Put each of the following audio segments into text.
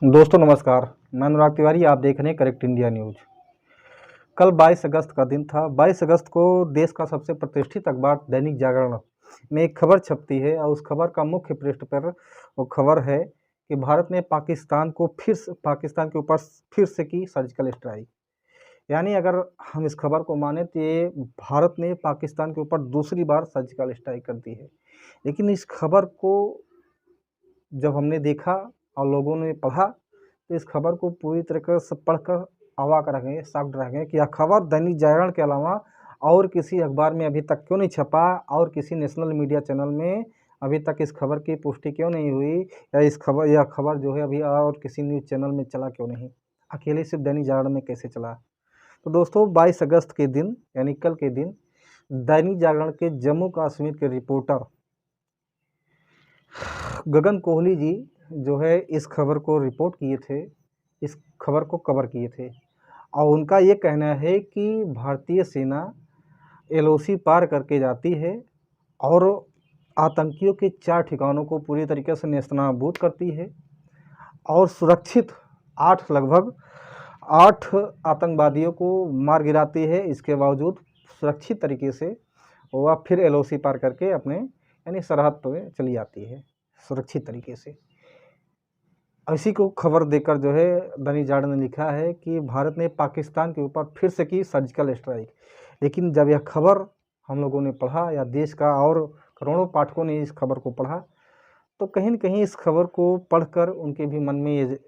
दोस्तों नमस्कार। मैं अनुराग तिवारी, आप देख रहे हैं करेक्ट इंडिया न्यूज। कल 22 अगस्त का दिन था। 22 अगस्त को देश का सबसे प्रतिष्ठित अखबार दैनिक जागरण में एक खबर छपती है और उस खबर का मुख्य पृष्ठ पर वो खबर है कि भारत ने पाकिस्तान के ऊपर फिर से की सर्जिकल स्ट्राइक। यानी अगर हम इस खबर को माने तो ये भारत ने पाकिस्तान के ऊपर दूसरी बार सर्जिकल स्ट्राइक कर दी है। लेकिन इस खबर को जब हमने देखा और लोगों ने पढ़ा तो इस खबर को पूरी तरीके से पढ़कर अवाक रह गए, शॉक्ड रह गए कि यह खबर दैनिक जागरण के अलावा और किसी अखबार में अभी तक क्यों नहीं छपा और किसी नेशनल मीडिया चैनल में अभी तक इस खबर की पुष्टि क्यों नहीं हुई, या यह खबर जो है अभी और किसी न्यूज़ चैनल में चला क्यों नहीं, अकेले सिर्फ दैनिक जागरण में कैसे चला। तो दोस्तों 22 अगस्त के दिन यानी कल के दिन दैनिक जागरण के जम्मू कश्मीर के रिपोर्टर गगन कोहली जी जो है इस खबर को रिपोर्ट किए थे, इस खबर को कवर किए थे और उनका ये कहना है कि भारतीय सेना एलओसी पार करके जाती है और आतंकियों के 4 ठिकानों को पूरी तरीके से नेस्तनाबूद करती है और सुरक्षित लगभग 8 आतंकवादियों को मार गिराती है। इसके बावजूद सुरक्षित तरीके से वह फिर एलओसी पार करके अपने यानी सरहद पर चली जाती है सुरक्षित तरीके से। इसी को खबर देकर जो है दैनिक जागरण ने लिखा है कि भारत ने पाकिस्तान के ऊपर फिर से की सर्जिकल स्ट्राइक। लेकिन जब यह खबर हम लोगों ने पढ़ा या देश का और करोड़ों पाठकों ने इस खबर को पढ़ा तो कहीं न कहीं इस खबर को पढ़कर उनके भी मन में ये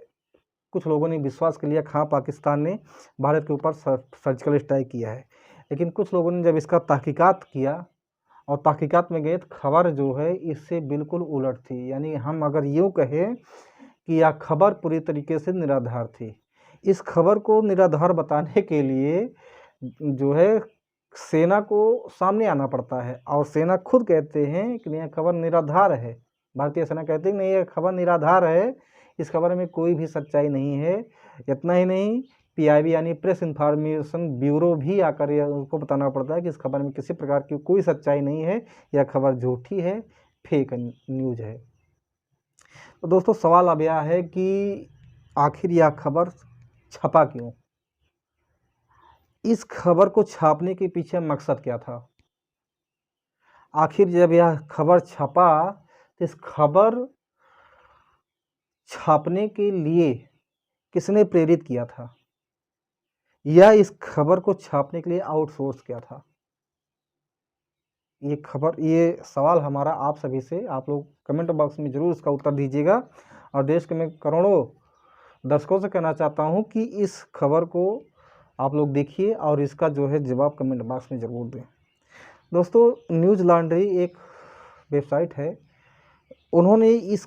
कुछ लोगों ने विश्वास कर लिया कि हाँ, पाकिस्तान ने भारत के ऊपर सर्जिकल स्ट्राइक किया है। लेकिन कुछ लोगों ने जब इसका तहकीकात किया और तहकीकात में गए तो खबर जो है इससे बिल्कुल उलट थी। यानी हम अगर यूँ कहें कि यह खबर पूरी तरीके से निराधार थी। इस खबर को निराधार बताने के लिए जो है सेना को सामने आना पड़ता है और सेना खुद कहते हैं कि यह खबर निराधार है। भारतीय सेना कहती है नहीं, यह खबर निराधार है, इस खबर में कोई भी सच्चाई नहीं है। इतना ही नहीं, पीआईबी यानी प्रेस इन्फॉर्मेशन ब्यूरो भी आकर यह उनको बताना पड़ता है कि इस खबर में किसी प्रकार की कोई सच्चाई नहीं है, यह खबर झूठी है, फेक न्यूज़ है। तो दोस्तों सवाल अब यह है कि आखिर यह खबर छपा क्यों? इस खबर को छापने के पीछे मकसद क्या था? आखिर जब यह खबर छपा तो इस खबर छापने के लिए किसने प्रेरित किया था, या इस खबर को छापने के लिए आउटसोर्स किया था? ये सवाल हमारा आप सभी से, आप लोग कमेंट बॉक्स में ज़रूर इसका उत्तर दीजिएगा। और देश के मैं करोड़ों दर्शकों से कहना चाहता हूं कि इस खबर को आप लोग देखिए और इसका जो है जवाब कमेंट बॉक्स में ज़रूर दें। दोस्तों न्यूज़ लॉन्ड्री एक वेबसाइट है, उन्होंने इस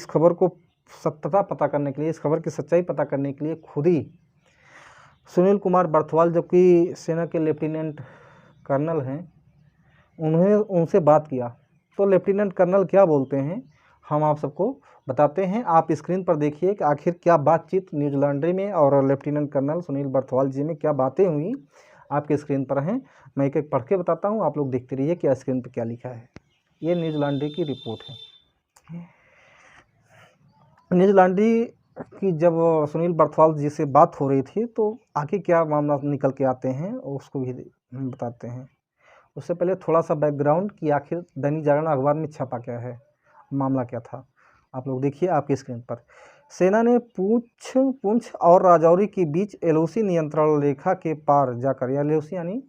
खबर को सत्यता पता करने के लिए, इस खबर की सच्चाई पता करने के लिए खुद ही सुनील कुमार बर्थवाल जो कि सेना के लेफ्टिनेंट कर्नल हैं, उन्होंने उनसे बात किया। तो लेफ्टिनेंट कर्नल क्या बोलते हैं हम आप सबको बताते हैं। आप स्क्रीन पर देखिए कि आखिर क्या बातचीत न्यूज़ लॉन्ड्री में और लेफ्टिनेंट कर्नल सुनील बर्थवाल जी में क्या बातें हुई, आपके स्क्रीन पर हैं। मैं एक एक पढ़ के बताता हूँ, आप लोग देखते रहिए कि स्क्रीन पर क्या लिखा है। ये न्यूज़ लॉन्ड्री की रिपोर्ट है। न्यूज़ लॉन्ड्री की जब सुनील बर्थवाल जी से बात हो रही थी तो आगे क्या मामला निकल के आते हैं उसको भी हम बताते हैं। उससे पहले थोड़ा सा बैकग्राउंड कि आखिर दैनिक जागरण अखबार में छपा क्या है, मामला क्या था, आप लोग देखिए आपकी स्क्रीन पर। सेना ने पुंछ और राजौरी के बीच एलओसी नियंत्रण रेखा के पार जाकर, या एलओसी यानी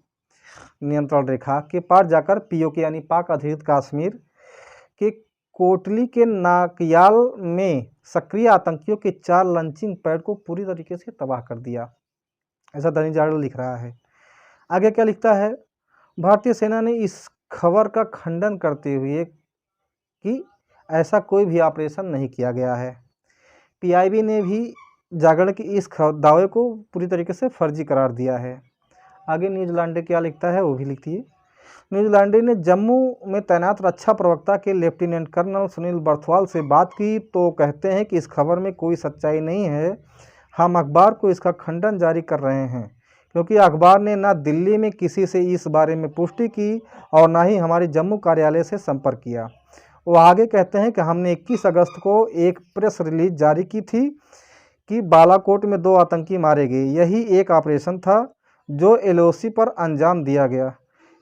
नियंत्रण रेखा के पार जाकर पीओके यानी पाक अधिकृत कश्मीर के कोटली के नाकयाल में सक्रिय आतंकियों के 4 लॉन्चिंग पैड को पूरी तरीके से तबाह कर दिया, ऐसा दैनिक जागरण लिख रहा है। आगे क्या लिखता है, भारतीय सेना ने इस खबर का खंडन करते हुए कि ऐसा कोई भी ऑपरेशन नहीं किया गया है। पीआईबी ने भी जागरण की इस दावे को पूरी तरीके से फर्जी करार दिया है। आगे न्यूज़ लॉन्ड्री क्या लिखता है वो भी लिखिए। न्यूज़ लॉन्ड्री ने जम्मू में तैनात रक्षा प्रवक्ता के लेफ्टिनेंट कर्नल सुनील बर्थवाल से बात की तो कहते हैं कि इस खबर में कोई सच्चाई नहीं है। हम अखबार को इसका खंडन जारी कर रहे हैं क्योंकि अखबार ने ना दिल्ली में किसी से इस बारे में पुष्टि की और ना ही हमारे जम्मू कार्यालय से संपर्क किया। वो आगे कहते हैं कि हमने 21 अगस्त को एक प्रेस रिलीज जारी की थी कि बालाकोट में 2 आतंकी मारे गए। यही एक ऑपरेशन था जो एलओसी पर अंजाम दिया गया।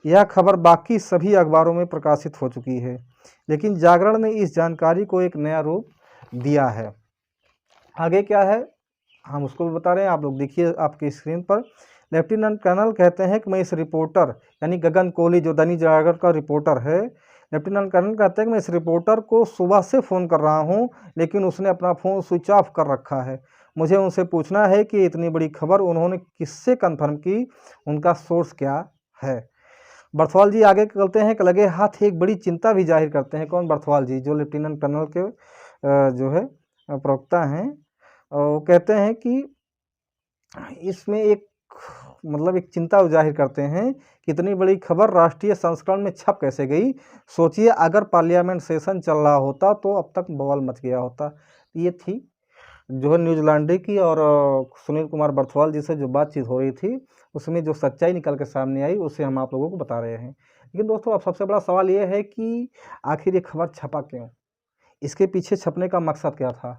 यह खबर बाकी सभी अखबारों में प्रकाशित हो चुकी है, लेकिन जागरण ने इस जानकारी को एक नया रूप दिया है। आगे क्या है हम उसको भी बता रहे हैं, आप लोग देखिए आपकी स्क्रीन पर। लेफ्टिनेंट कर्नल कहते हैं कि मैं इस रिपोर्टर यानी गगन कोहली जो दैनिक जागरण का रिपोर्टर है, लेफ्टिनेंट कर्नल कहते हैं कि मैं इस रिपोर्टर को सुबह से फ़ोन कर रहा हूं, लेकिन उसने अपना फ़ोन स्विच ऑफ कर रखा है। मुझे उनसे पूछना है कि इतनी बड़ी खबर उन्होंने किससे कंफर्म की, उनका सोर्स क्या है। बर्थवाल जी आगे कहते हैं कि लगे हाथ एक बड़ी चिंता भी जाहिर करते हैं। कौन? बर्थवाल जी, जो लेफ्टिनेंट कर्नल के जो है प्रवक्ता हैं। वो कहते हैं कि इसमें एक मतलब एक चिंता जाहिर करते हैं कि इतनी बड़ी खबर राष्ट्रीय संस्करण में छप कैसे गई। सोचिए अगर पार्लियामेंट सेशन चल रहा होता तो अब तक बवाल मच गया होता। ये थी जो है न्यूजीलैंड की और सुनील कुमार बर्थवाल जी से जो बातचीत हो रही थी, उसमें जो सच्चाई निकल के सामने आई उसे हम आप लोगों को बता रहे हैं। लेकिन दोस्तों अब सबसे बड़ा सवाल ये है कि आखिर ये खबर छपा क्यों, इसके पीछे छपने का मकसद क्या था।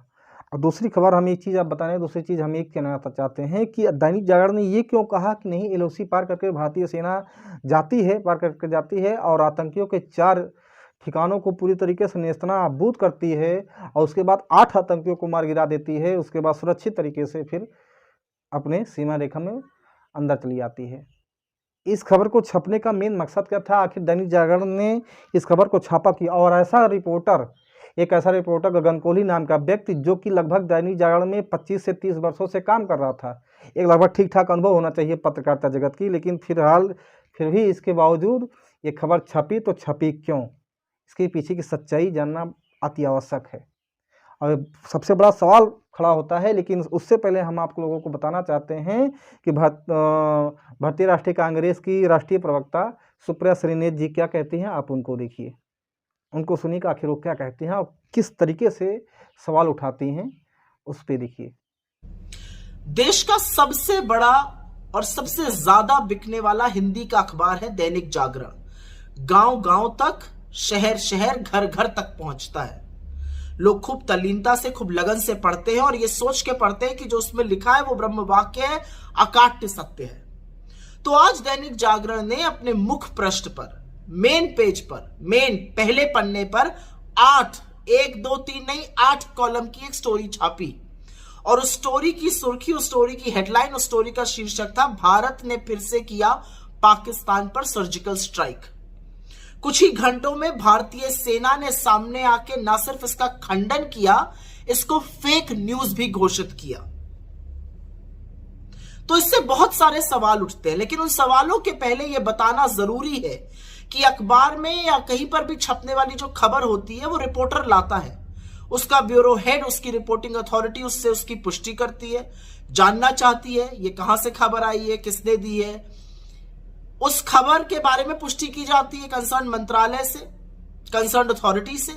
और दूसरी खबर हम एक चीज़ आप बता रहे हैं, दूसरी चीज़ हम एक कहना चाहते हैं कि दैनिक जागरण ने ये क्यों कहा कि नहीं एलओसी पार करके भारतीय सेना पार करके जाती है और आतंकियों के 4 ठिकानों को पूरी तरीके से नेस्तनाबूद करती है और उसके बाद 8 आतंकियों को मार गिरा देती है, उसके बाद सुरक्षित तरीके से फिर अपने सीमा रेखा में अंदर चली आती है। इस खबर को छपने का मेन मकसद क्या था, आखिर दैनिक जागरण ने इस खबर को छापा किया। और एक ऐसा रिपोर्टर गगन कोहली नाम का व्यक्ति जो कि लगभग दैनिक जागरण में 25 से 30 वर्षों से काम कर रहा था, एक लगभग ठीक ठाक अनुभव होना चाहिए पत्रकारिता जगत की, लेकिन फिर भी इसके बावजूद ये खबर छपी तो छपी क्यों, इसके पीछे की सच्चाई जानना अति आवश्यक है। और सबसे बड़ा सवाल खड़ा होता है, लेकिन उससे पहले हम आप लोगों को बताना चाहते हैं कि भारतीय राष्ट्रीय कांग्रेस की राष्ट्रीय प्रवक्ता सुप्रिया श्रीनेत जी क्या कहती हैं, आप उनको देखिए, उनको सुनिए कि आखिर वो क्या कहती हैं और किस तरीके से सवाल उठाती हैं, उस पे देखिए। देश का सबसे बड़ा और सबसे ज्यादा बिकने वाला हिंदी का अखबार है दैनिक जागरण। गांव गांव तक, शहर शहर, घर घर तक पहुंचता है। लोग खूब तल्लीनता से, खूब लगन से पढ़ते हैं और ये सोच के पढ़ते हैं कि जो उसमें लिखा है वो ब्रह्म वाक्य है, अकाट्य सत्य है। तो आज दैनिक जागरण ने अपने मुख पृष्ठ पर, मेन पेज पर, मेन पहले पन्ने पर 1 2 3 नहीं 8 कॉलम की एक स्टोरी छापी। और उस स्टोरी की सुर्खी, उस स्टोरी की हेडलाइन, उस स्टोरी का शीर्षक था भारत ने फिर से किया पाकिस्तान पर सर्जिकल स्ट्राइक। कुछ ही घंटों में भारतीय सेना ने सामने आके न सिर्फ इसका खंडन किया, इसको फेक न्यूज भी घोषित किया। तो इससे बहुत सारे सवाल उठते हैं, लेकिन उन सवालों के पहले यह बताना जरूरी है कि अखबार में या कहीं पर भी छपने वाली जो खबर होती है वो रिपोर्टर लाता है, उसका ब्यूरो हेड, उसकी रिपोर्टिंग अथॉरिटी उससे उसकी पुष्टि करती है, जानना चाहती है ये कहां से खबर आई है, किसने दी है। उस खबर के बारे में पुष्टि की जाती है कंसर्न मंत्रालय से, कंसर्न अथॉरिटी से।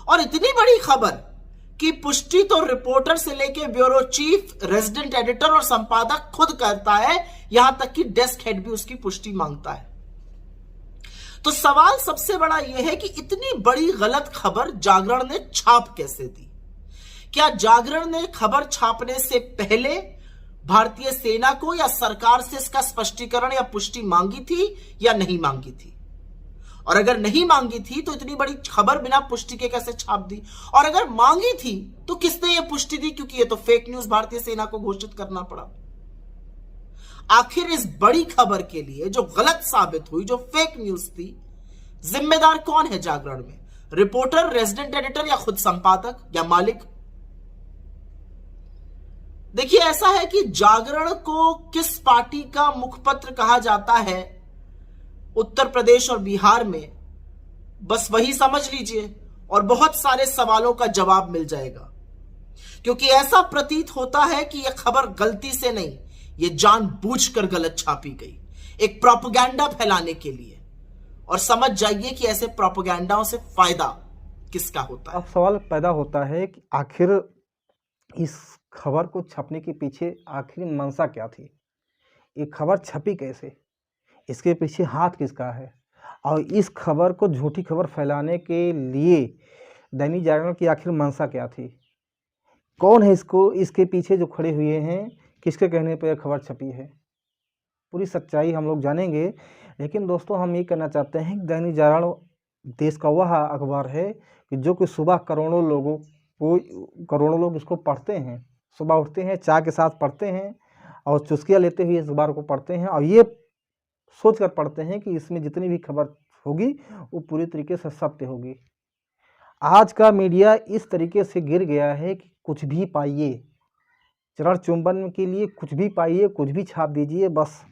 और इतनी बड़ी खबर की पुष्टि तो रिपोर्टर से लेकर ब्यूरो चीफ, रेजिडेंट एडिटर और संपादक खुद करता है, यहां तक कि डेस्क हेड भी उसकी पुष्टि मांगता है। तो सवाल सबसे बड़ा यह है कि इतनी बड़ी गलत खबर जागरण ने छाप कैसे दी। क्या जागरण ने खबर छापने से पहले भारतीय सेना को या सरकार से इसका स्पष्टीकरण या पुष्टि मांगी थी या नहीं मांगी थी? और अगर नहीं मांगी थी तो इतनी बड़ी खबर बिना पुष्टि के कैसे छाप दी? और अगर मांगी थी तो किसने यह पुष्टि दी? क्योंकि यह तो फेक न्यूज भारतीय सेना को घोषित करना पड़ा। आखिर इस बड़ी खबर के लिए जो गलत साबित हुई, जो फेक न्यूज थी, जिम्मेदार कौन है जागरण में? रिपोर्टर, रेजिडेंट एडिटर या खुद संपादक या मालिक? देखिए, ऐसा है कि जागरण को किस पार्टी का मुखपत्र कहा जाता है उत्तर प्रदेश और बिहार में, बस वही समझ लीजिए और बहुत सारे सवालों का जवाब मिल जाएगा। क्योंकि ऐसा प्रतीत होता है कि यह खबर गलती से नहीं, यह जानबूझकर गलत छापी गई, एक प्रोपेगेंडा फैलाने के लिए। और समझ जाइए कि ऐसे प्रोपेगेंडाओं से फायदा किसका होता है। अब सवाल पैदा होता है कि आखिर इस खबर को छपने के पीछे आखिर मंशा क्या थी, ये खबर छपी कैसे, इसके पीछे हाथ किसका है। और इस खबर को झूठी खबर फैलाने के लिए दैनिक जागरण की आखिर मंशा क्या थी? कौन है इसके पीछे जो खड़े हुए हैं? किसके कहने पर यह खबर छपी है? पूरी सच्चाई हम लोग जानेंगे। लेकिन दोस्तों, हम ये कहना चाहते हैं कि दैनिक जागरण देश का वह अखबार है कि जो कि सुबह करोड़ों लोग इसको पढ़ते हैं। सुबह उठते हैं, चाय के साथ पढ़ते हैं और चुस्कियाँ लेते हुए इस अखबार को पढ़ते हैं और ये सोच कर पढ़ते हैं कि इसमें जितनी भी खबर होगी वो पूरी तरीके से सत्य होगी। आज का मीडिया इस तरीके से गिर गया है कि कुछ भी पाइए, चरण चुंबन के लिए कुछ भी पाइए, कुछ भी छाप दीजिए, बस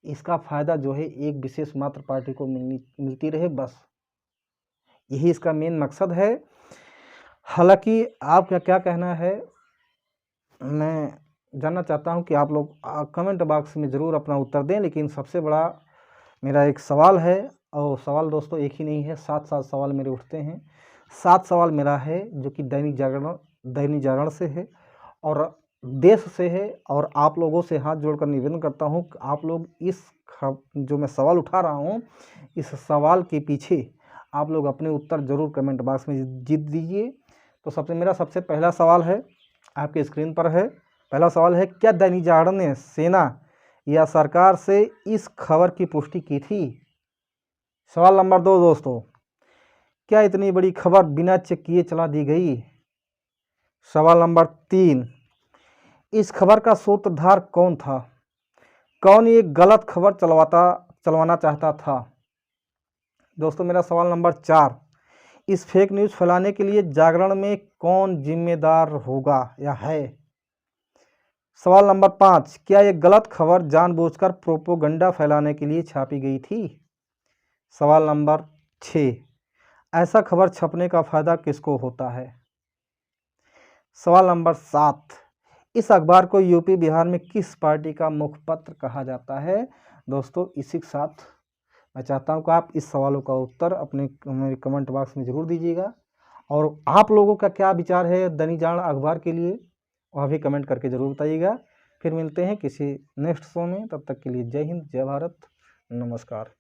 इसका फ़ायदा जो है एक विशेष मात्र पार्टी को मिलती रहे, बस यही इसका मेन मकसद है। हालांकि आपका क्या कहना है, मैं जानना चाहता हूं कि आप लोग कमेंट बॉक्स में ज़रूर अपना उत्तर दें। लेकिन सबसे बड़ा मेरा एक सवाल है, और सवाल दोस्तों एक ही नहीं है, 7 सवाल मेरे उठते हैं। 7 सवाल मेरा है जो कि दैनिक जागरण से है और देश से है। और आप लोगों से हाथ जोड़कर निवेदन करता हूं कि आप लोग जो मैं सवाल उठा रहा हूं, इस सवाल के पीछे आप लोग अपने उत्तर ज़रूर कमेंट बॉक्स में जीत दीजिए। तो मेरा सबसे पहला सवाल है, आपके स्क्रीन पर है। पहला सवाल है, क्या दैनिक जागरण ने सेना या सरकार से इस खबर की पुष्टि की थी? सवाल नंबर 2 दोस्तों, क्या इतनी बड़ी खबर बिना चेक किए चला दी गई? सवाल नंबर 3, इस खबर का सूत्रधार कौन था? कौन ये गलत खबर चलवाना चाहता था? दोस्तों मेरा सवाल नंबर 4, इस फेक न्यूज़ फैलाने के लिए जागरण में कौन जिम्मेदार होगा या है? सवाल नंबर 5, क्या ये गलत खबर जानबूझकर प्रोपोगंडा फैलाने के लिए छापी गई थी? सवाल नंबर 6, ऐसा खबर छपने का फ़ायदा किसको होता है? सवाल नंबर 7, इस अखबार को यूपी बिहार में किस पार्टी का मुखपत्र कहा जाता है? दोस्तों इसी के साथ मैं चाहता हूं कि आप इस सवालों का उत्तर मेरे कमेंट बॉक्स में ज़रूर दीजिएगा। और आप लोगों का क्या विचार है दैनिक जागरण अखबार के लिए, वह भी कमेंट करके ज़रूर बताइएगा। फिर मिलते हैं किसी नेक्स्ट शो में, तब तक के लिए जय हिंद, जय भारत, नमस्कार।